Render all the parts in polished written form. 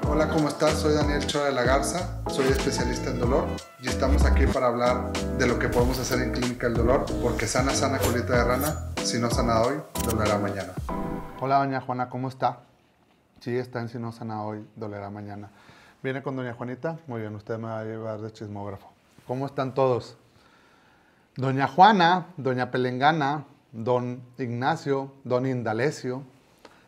Hola, ¿cómo estás? Soy Daniel Chora de la Garza, soy especialista en dolor y estamos aquí para hablar de lo que podemos hacer en Clínica del Dolor, porque sana colita de rana, si no sana hoy, dolerá mañana. Hola, doña Juana, ¿cómo está? Sí, está en Si no sana hoy, dolerá mañana. ¿Viene con doña Juanita? Muy bien, usted me va a llevar de chismógrafo. ¿Cómo están todos? Doña Juana, doña Pelengana, don Ignacio, don Indalecio,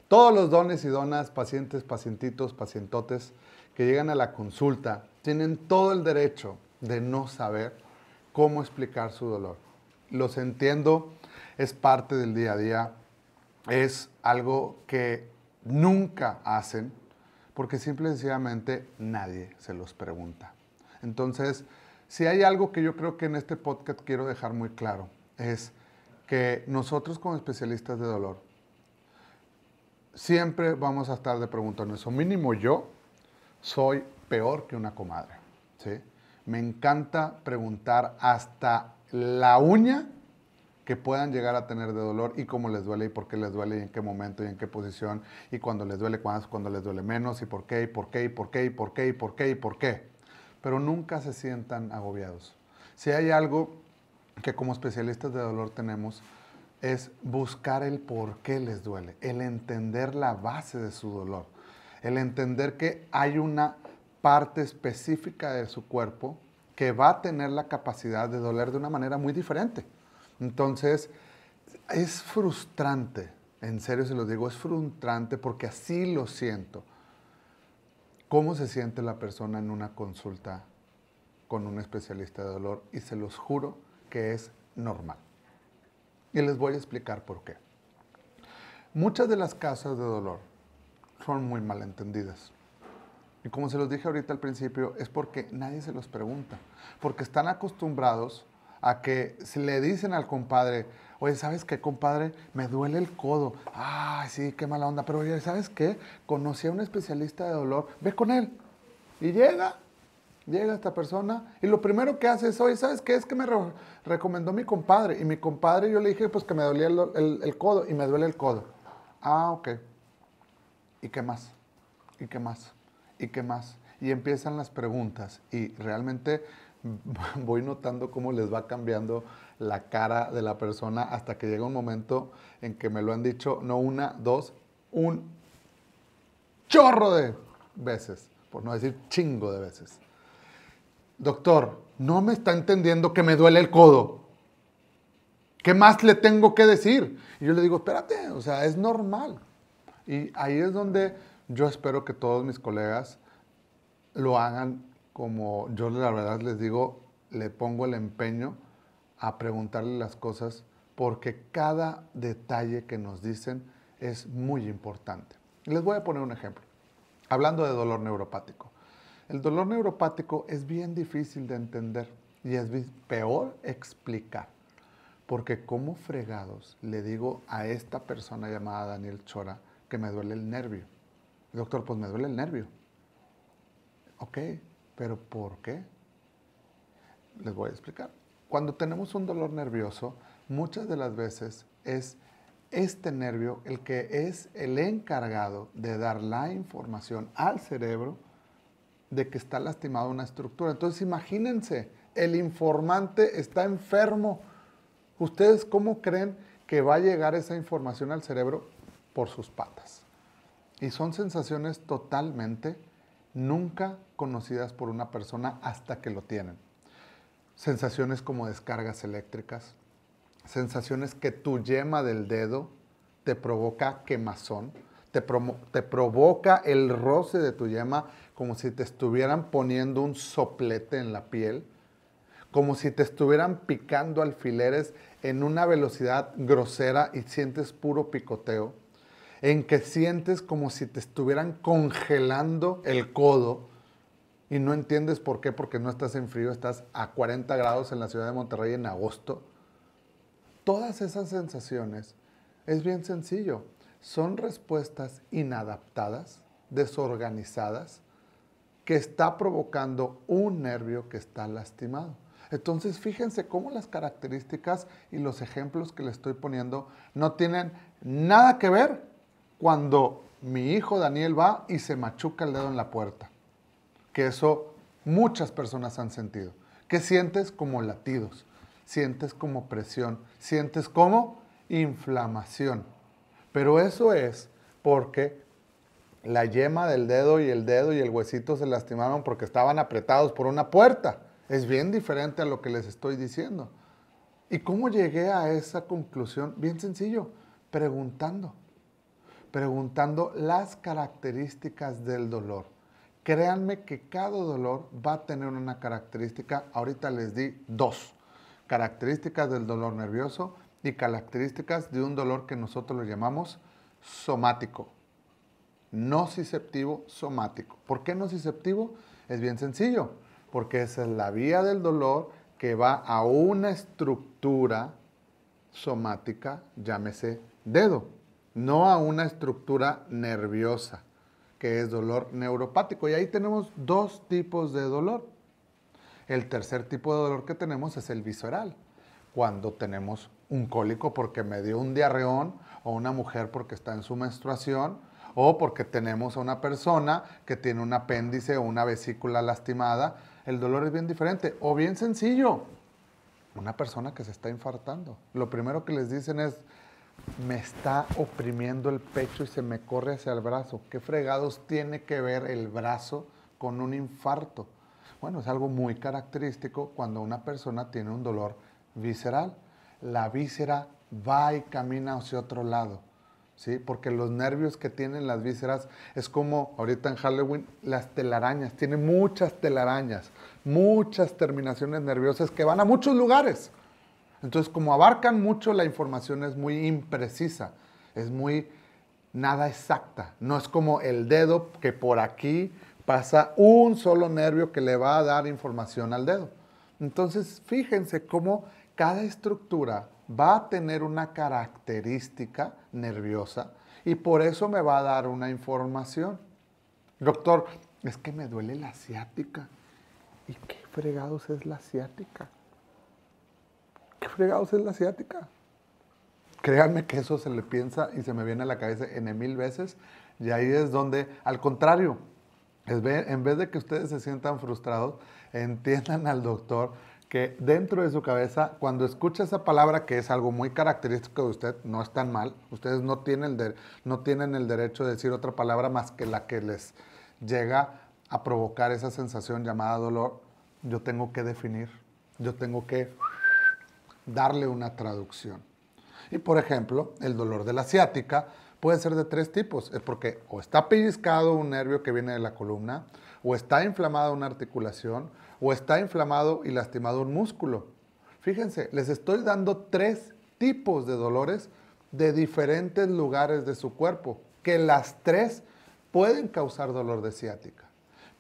todos los dones y donas, pacientes, pacientitos, pacientotes que llegan a la consulta tienen todo el derecho de no saber cómo explicar su dolor. Los entiendo, es parte del día a día, es algo que nunca hacen porque simple y sencillamente nadie se los pregunta. Entonces, si hay algo que yo creo que en este podcast quiero dejar muy claro, es que nosotros como especialistas de dolor siempre vamos a estar de preguntarnos, o mínimo yo soy peor que una comadre, ¿sí? Me encanta preguntar hasta la uña que puedan llegar a tener de dolor y cómo les duele y por qué les duele y en qué momento y en qué posición y cuando les duele, cuando les duele menos y por qué y por qué y por qué y por qué y por qué y por qué. Pero nunca se sientan agobiados. Si hay algo que como especialistas de dolor tenemos es buscar el por qué les duele, el entender la base de su dolor, el entender que hay una parte específica de su cuerpo que va a tener la capacidad de doler de una manera muy diferente. Entonces, es frustrante, en serio se los digo, es frustrante porque así lo siento. ¿Cómo se siente la persona en una consulta con un especialista de dolor? Y se los juro que es normal. Y les voy a explicar por qué. Muchas de las causas de dolor son muy malentendidas. Y como se los dije ahorita al principio, es porque nadie se los pregunta. Porque están acostumbrados a que si le dicen al compadre, oye, ¿sabes qué, compadre? Me duele el codo. Ay, sí, qué mala onda. Pero oye, ¿sabes qué? Conocí a un especialista de dolor. Ve con él. Y llega esta persona y lo primero que hace es, oye, ¿sabes qué? Es que me recomendó mi compadre. Y mi compadre, yo le dije, pues que me dolía el codo y me duele el codo. Ah, ok. ¿Y qué más? ¿Y qué más? ¿Y qué más? Y empiezan las preguntas y realmente voy notando cómo les va cambiando la cara de la persona hasta que llega un momento en que me lo han dicho no una, dos, un chorro de veces, por no decir chingo de veces. Doctor, no me está entendiendo que me duele el codo. ¿Qué más le tengo que decir? Y yo le digo, espérate, o sea, es normal. Y ahí es donde yo espero que todos mis colegas lo hagan como yo la verdad les digo, le pongo el empeño a preguntarle las cosas porque cada detalle que nos dicen es muy importante. Les voy a poner un ejemplo. Hablando de dolor neuropático. El dolor neuropático es bien difícil de entender y es peor explicar. Porque como fregados le digo a esta persona llamada Daniel Chora que me duele el nervio. Doctor, pues me duele el nervio. Ok, pero ¿por qué? Les voy a explicar. Cuando tenemos un dolor nervioso, muchas de las veces es este nervio el que es el encargado de dar la información al cerebro de que está lastimada una estructura. Entonces imagínense, el informante está enfermo. ¿Ustedes cómo creen que va a llegar esa información al cerebro? Por sus patas. Y son sensaciones totalmente nunca conocidas por una persona hasta que lo tienen. Sensaciones como descargas eléctricas, sensaciones que tu yema del dedo te provoca quemazón, te provoca el roce de tu yema como si te estuvieran poniendo un soplete en la piel, como si te estuvieran picando alfileres en una velocidad grosera y sientes puro picoteo, en que sientes como si te estuvieran congelando el codo y no entiendes por qué, porque no estás en frío, estás a 40 grados en la ciudad de Monterrey en agosto. Todas esas sensaciones es bien sencillo. Son respuestas inadaptadas, desorganizadas, que está provocando un nervio que está lastimado. Entonces, fíjense cómo las características y los ejemplos que le estoy poniendo no tienen nada que ver cuando Mi hijo Daniel va y se machuca el dedo en la puerta. Que eso muchas personas han sentido. Que sientes como latidos, sientes como presión, sientes como inflamación. Pero eso es porque la yema del dedo y el huesito se lastimaron porque estaban apretados por una puerta. Es bien diferente a lo que les estoy diciendo. ¿Y cómo llegué a esa conclusión? Bien sencillo, preguntando las características del dolor. Créanme que cada dolor va a tener una característica, ahorita les di 2, características del dolor nervioso y características de un dolor que nosotros lo llamamos somático. Nociceptivo, somático. ¿Por qué nociceptivo? Es bien sencillo, porque esa es la vía del dolor que va a una estructura somática, llámese dedo, no a una estructura nerviosa, que es dolor neuropático. Y ahí tenemos 2 tipos de dolor. El tercer tipo de dolor que tenemos es el visceral, cuando tenemos un cólico porque me dio un diarreón, o una mujer porque está en su menstruación, o porque tenemos a una persona que tiene un apéndice o una vesícula lastimada. El dolor es bien diferente. O bien sencillo, una persona que se está infartando. Lo primero que les dicen es, me está oprimiendo el pecho y se me corre hacia el brazo. ¿Qué fregados tiene que ver el brazo con un infarto? Bueno, es algo muy característico cuando una persona tiene un dolor visceral. La víscera va y camina hacia otro lado, ¿sí? Porque los nervios que tienen las vísceras es como ahorita en Halloween las telarañas. Tiene muchas telarañas, muchas terminaciones nerviosas que van a muchos lugares. Entonces, como abarcan mucho, la información es muy imprecisa, es muy nada exacta. No es como el dedo que por aquí pasa un solo nervio que le va a dar información al dedo. Entonces, fíjense cómo cada estructura va a tener una característica nerviosa y por eso me va a dar una información. Doctor, es que me duele la ciática. ¿Y qué fregados es la ciática? ¿Qué fregados es la ciática? Créanme que eso se le piensa y se me viene a la cabeza N mil veces. Y ahí es donde, al contrario, en vez de que ustedes se sientan frustrados, entiendan al doctor que dentro de su cabeza, cuando escucha esa palabra, que es algo muy característico de usted, no es tan mal, ustedes no tienen el derecho de decir otra palabra más que la que les llega a provocar esa sensación llamada dolor. Yo tengo que definir, yo tengo que darle una traducción. Y por ejemplo, el dolor de la ciática puede ser de 3 tipos. Es porque o está pellizcado un nervio que viene de la columna, o está inflamada una articulación, o está inflamado y lastimado un músculo. Fíjense, les estoy dando 3 tipos de dolores de diferentes lugares de su cuerpo, que las 3 pueden causar dolor de ciática.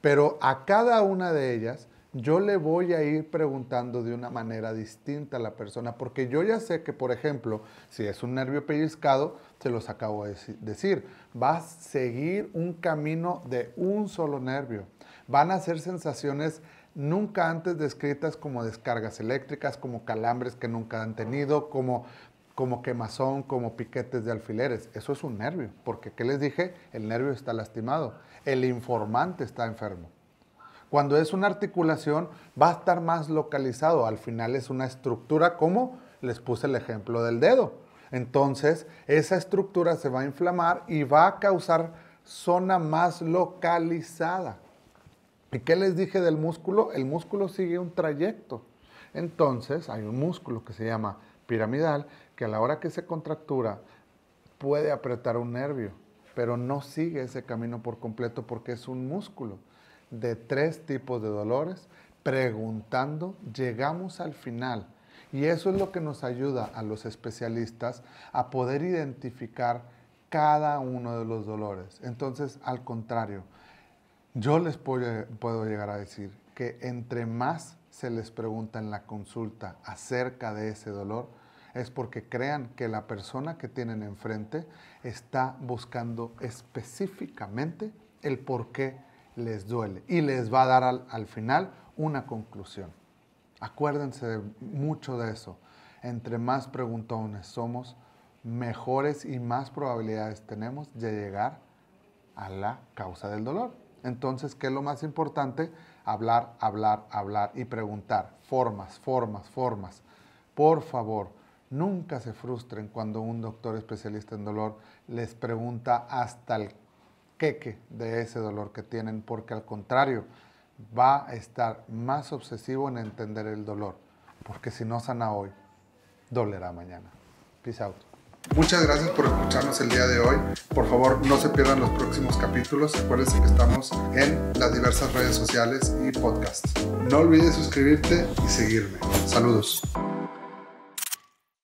Pero a cada una de ellas yo le voy a ir preguntando de una manera distinta a la persona, porque yo ya sé que, por ejemplo, si es un nervio pellizcado, se los acabo de decir, va a seguir un camino de un solo nervio. Van a ser sensaciones nunca antes descritas, como descargas eléctricas, como calambres que nunca han tenido, como quemazón, como piquetes de alfileres. Eso es un nervio, porque ¿qué les dije? El nervio está lastimado, el informante está enfermo. Cuando es una articulación, va a estar más localizado. Al final es una estructura, como les puse el ejemplo del dedo. Entonces, esa estructura se va a inflamar y va a causar zona más localizada. ¿Y qué les dije del músculo? El músculo sigue un trayecto. Entonces, hay un músculo que se llama piramidal, que a la hora que se contractura puede apretar un nervio, pero no sigue ese camino por completo porque es un músculo. De 3 tipos de dolores, preguntando, llegamos al final. Y eso es lo que nos ayuda a los especialistas a poder identificar cada uno de los dolores. Entonces, al contrario, yo les puedo llegar a decir que entre más se les pregunta en la consulta acerca de ese dolor, es porque crean que la persona que tienen enfrente está buscando específicamente el por qué les duele y les va a dar al final una conclusión. Acuérdense mucho de eso. Entre más preguntones somos, mejores y más probabilidades tenemos de llegar a la causa del dolor. Entonces, ¿qué es lo más importante? Hablar, hablar, hablar y preguntar. Formas. Por favor, nunca se frustren cuando un doctor especialista en dolor les pregunta hasta el queque de ese dolor que tienen, porque al contrario, va a estar más obsesivo en entender el dolor, porque si no sana hoy, dolerá mañana. Peace out. Muchas gracias por escucharnos el día de hoy. Por favor, no se pierdan los próximos capítulos. Acuérdense que estamos en las diversas redes sociales y podcasts. No olvides suscribirte y seguirme. Saludos.